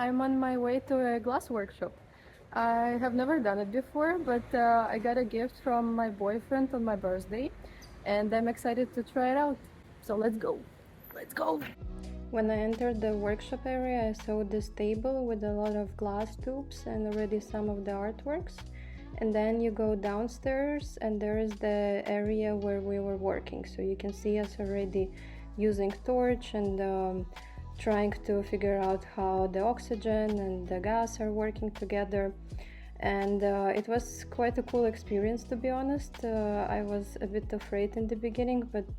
I'm on my way to a glass workshop. I have never done it before, but I got a gift from my boyfriend on my birthday, and I'm excited to try it out. So let's go. Let's go! When I entered the workshop area, I saw this table with a lot of glass tubes and already some of the artworks. And then you go downstairs and there is the area where we were working. So you can see us already using torch and trying to figure out how the oxygen and the gas are working together. And it was quite a cool experience, to be honest. I was a bit afraid in the beginning, but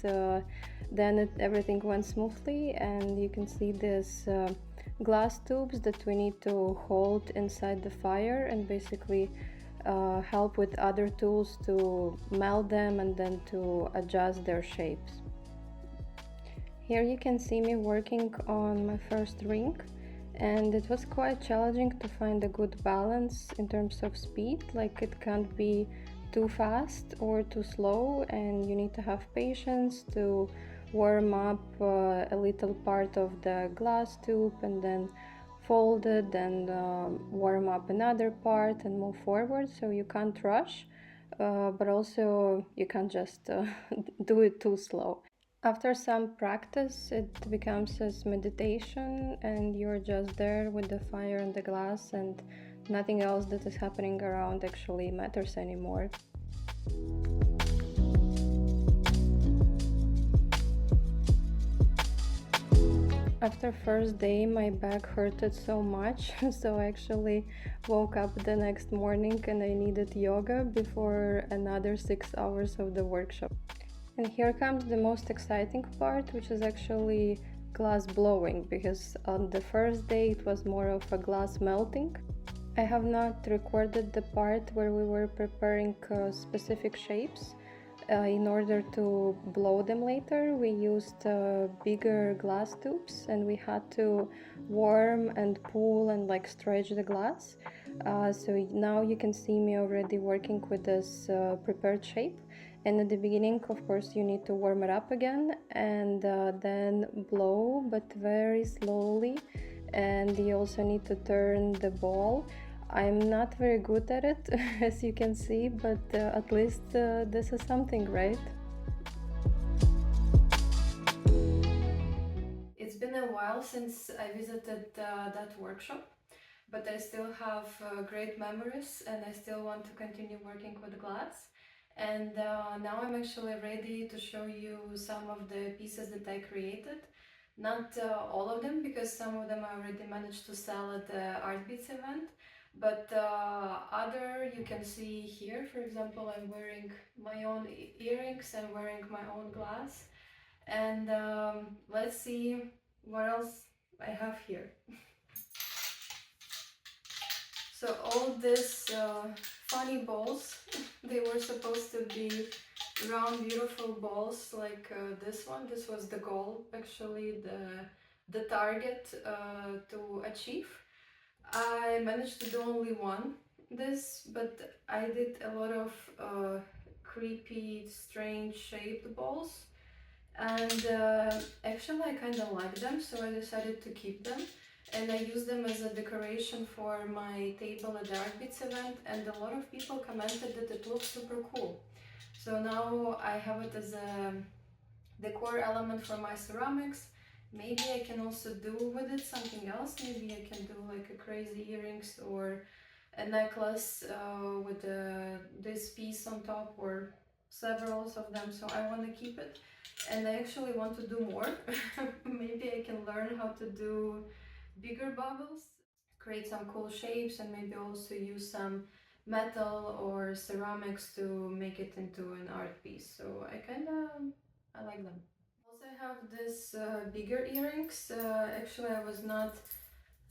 then everything went smoothly, and you can see these glass tubes that we need to hold inside the fire and basically help with other tools to melt them and then to adjust their shapes. Here you can see me working on my first ring, and it was quite challenging to find a good balance in terms of speed. Like, it can't be too fast or too slow, and you need to have patience to warm up a little part of the glass tube and then fold it and warm up another part and move forward. So you can't rush, but also you can't just do it too slow. After some practice, it becomes as meditation, and you're just there with the fire and the glass, and nothing else that is happening around actually matters anymore. After first day, my back hurted so much, so I actually woke up the next morning and I needed yoga before another 6 hours of the workshop. And here comes the most exciting part, which is actually glass blowing, because on the first day it was more of a glass melting. I have not recorded the part where we were preparing specific shapes. In order to blow them later, we used bigger glass tubes, and we had to warm and pull and like stretch the glass. So now you can see me already working with this prepared shape. And at the beginning, of course, you need to warm it up again and then blow, but very slowly. And you also need to turn the ball. I'm not very good at it, as you can see, but at least this is something, right? It's been a while since I visited that workshop, but I still have great memories and I still want to continue working with glass. And now I'm actually ready to show you some of the pieces that I created. Not all of them, because some of them I already managed to sell at the Art.Beats event, but other you can see here. For example, I'm wearing my own earrings, I'm wearing my own glass, and let's see what else I have here. So all these funny balls, they were supposed to be round, beautiful balls like this one. This was the goal, actually, the target to achieve. I managed to do only one this, but I did a lot of creepy, strange shaped balls, and actually I kind of like them, so I decided to keep them, and I used them as a decoration for my table at the Art.Beats event, and a lot of people commented that it looks super cool. So now I have it as a decor element for my ceramics. Maybe I can also do with it something else. Maybe I can do like a crazy earrings or a necklace with this piece on top, or several of them. So I want to keep it, and I actually want to do more. Maybe I can learn how to do bigger bubbles, create some cool shapes, and maybe also use some metal or ceramics to make it into an art piece. So I like them. Also, I have this bigger earrings. Actually, I was not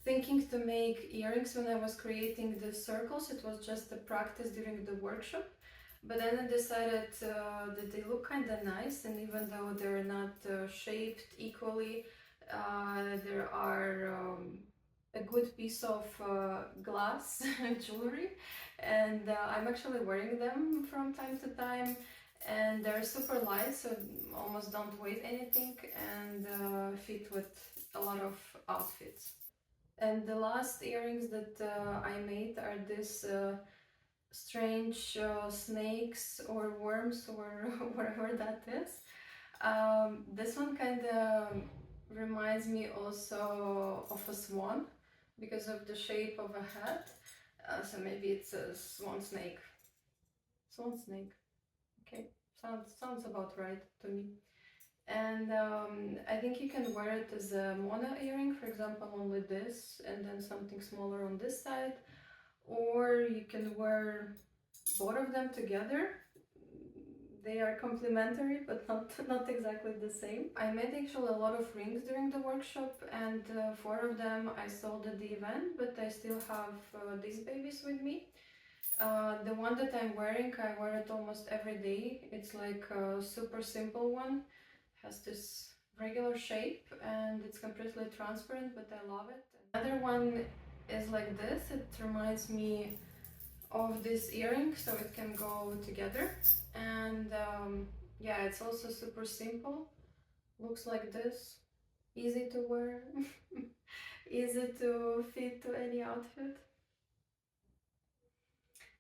thinking to make earrings when I was creating the circles. It was just a practice during the workshop. But then I decided that they look kind of nice, and even though they're not shaped equally, there are a good piece of glass jewelry, and I'm actually wearing them from time to time, and they're super light, so almost don't weigh anything, and fit with a lot of outfits. And the last earrings that I made are this strange snakes or worms or whatever that is. This one kind of reminds me also of a swan because of the shape of a head. So maybe it's a swan snake. Swan snake. Okay, sounds about right to me. And I think you can wear it as a mono earring, for example, only this, and then something smaller on this side. Or you can wear both of them together. They are complementary, but not exactly the same. I made actually a lot of rings during the workshop, and 4 of them I sold at the event, but I still have these babies with me. The one that I'm wearing, I wear it almost every day. It's like a super simple one. Has this regular shape and it's completely transparent, but I love it. Another one is like this. It reminds me of this earring, so it can go together. And yeah, it's also super simple. Looks like this. Easy to wear. Easy to fit to any outfit.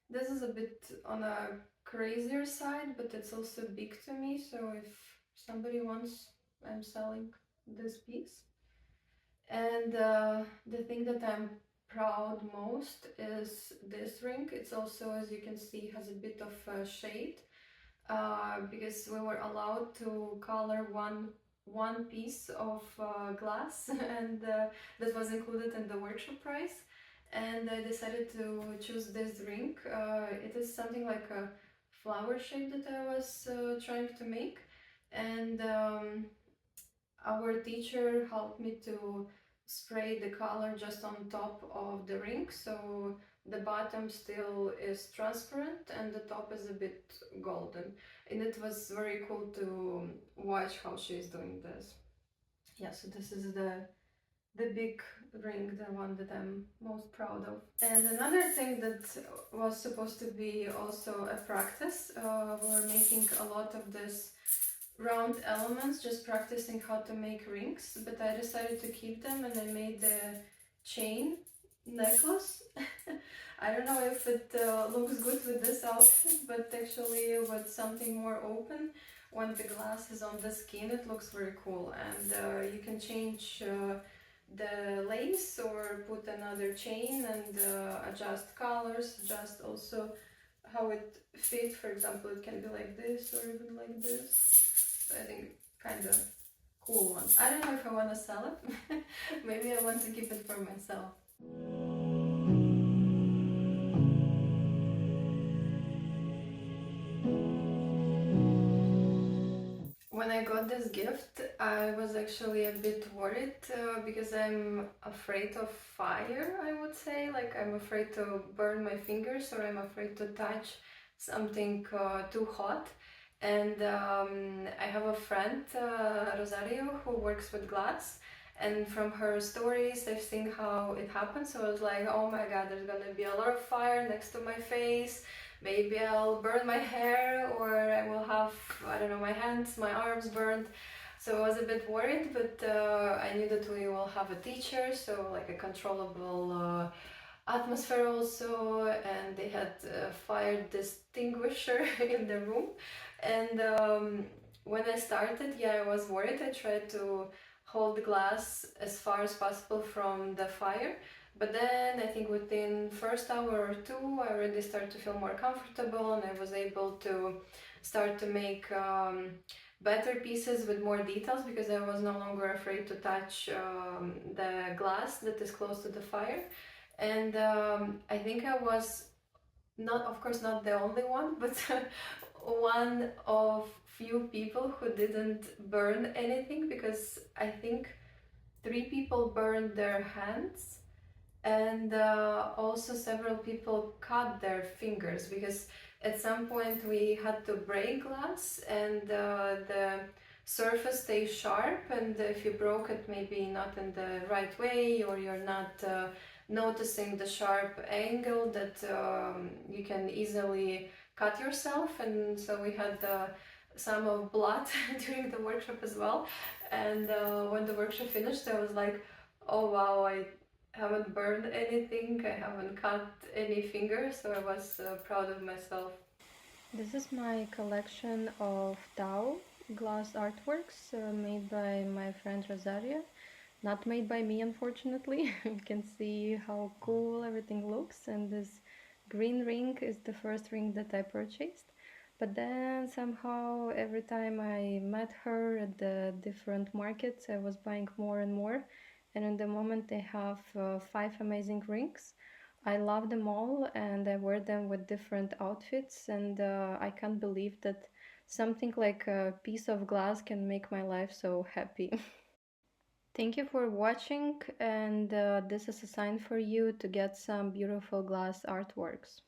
This is a bit on a crazier side, but it's also big to me, so if somebody wants, I'm selling this piece. And the thing that I'm proud most is this ring. It's also, as you can see, has a bit of shade because we were allowed to color one piece of glass and that was included in the workshop price. And I decided to choose this ring. It is something like a flower shape that I was trying to make, and our teacher helped me to spray the color just on top of the ring, so the bottom still is transparent and the top is a bit golden, and it was very cool to watch how she is doing this. Yeah, so this is the big ring, the one that I'm most proud of. And another thing that was supposed to be also a practice, we were making a lot of this round elements, just practicing how to make rings, but I decided to keep them and I made the chain necklace. I don't know if it looks good with this outfit, but actually with something more open, when the glass is on the skin, it looks very cool. And you can change the lace or put another chain and adjust colors, adjust also how it fits. For example, it can be like this or even like this. So I think kind of cool one. I don't know if I want to sell it. Maybe I want to keep it for myself. When I got this gift, I was actually a bit worried because I'm afraid of fire, I would say. Like, I'm afraid to burn my fingers, or I'm afraid to touch something too hot. And I have a friend, Rosario, who works with glass. And from her stories, I've seen how it happens. So I was like, oh my god, there's gonna be a lot of fire next to my face. Maybe I'll burn my hair, or I will have, I don't know, my hands, my arms burned. So I was a bit worried, but I knew that we will have a teacher, so like a controllable atmosphere also, and they had a fire extinguisher in the room. And when I started, yeah, I was worried. I tried to hold the glass as far as possible from the fire. But then I think within first hour or two, I already started to feel more comfortable, and I was able to start to make better pieces with more details because I was no longer afraid to touch the glass that is close to the fire. And I think I was not, of course, not the only one, but one of few people who didn't burn anything, because I think 3 people burned their hands, and also several people cut their fingers because at some point we had to break glass, and the surface stays sharp, and if you broke it maybe not in the right way, or you're not noticing the sharp angle, that you can easily cut yourself. And so we had some of blood during the workshop as well. And when the workshop finished, I was like, oh wow, I haven't burned anything, I haven't cut any fingers, so I was proud of myself. This is my collection of Tao glass artworks made by my friend Rosaria. Not made by me, unfortunately. You can see how cool everything looks, and this green ring is the first ring that I purchased. But then somehow every time I met her at the different markets, I was buying more and more. And in the moment they have 5 amazing rings. I love them all and I wear them with different outfits, and I can't believe that something like a piece of glass can make my life so happy. Thank you for watching, and this is a sign for you to get some beautiful glass artworks.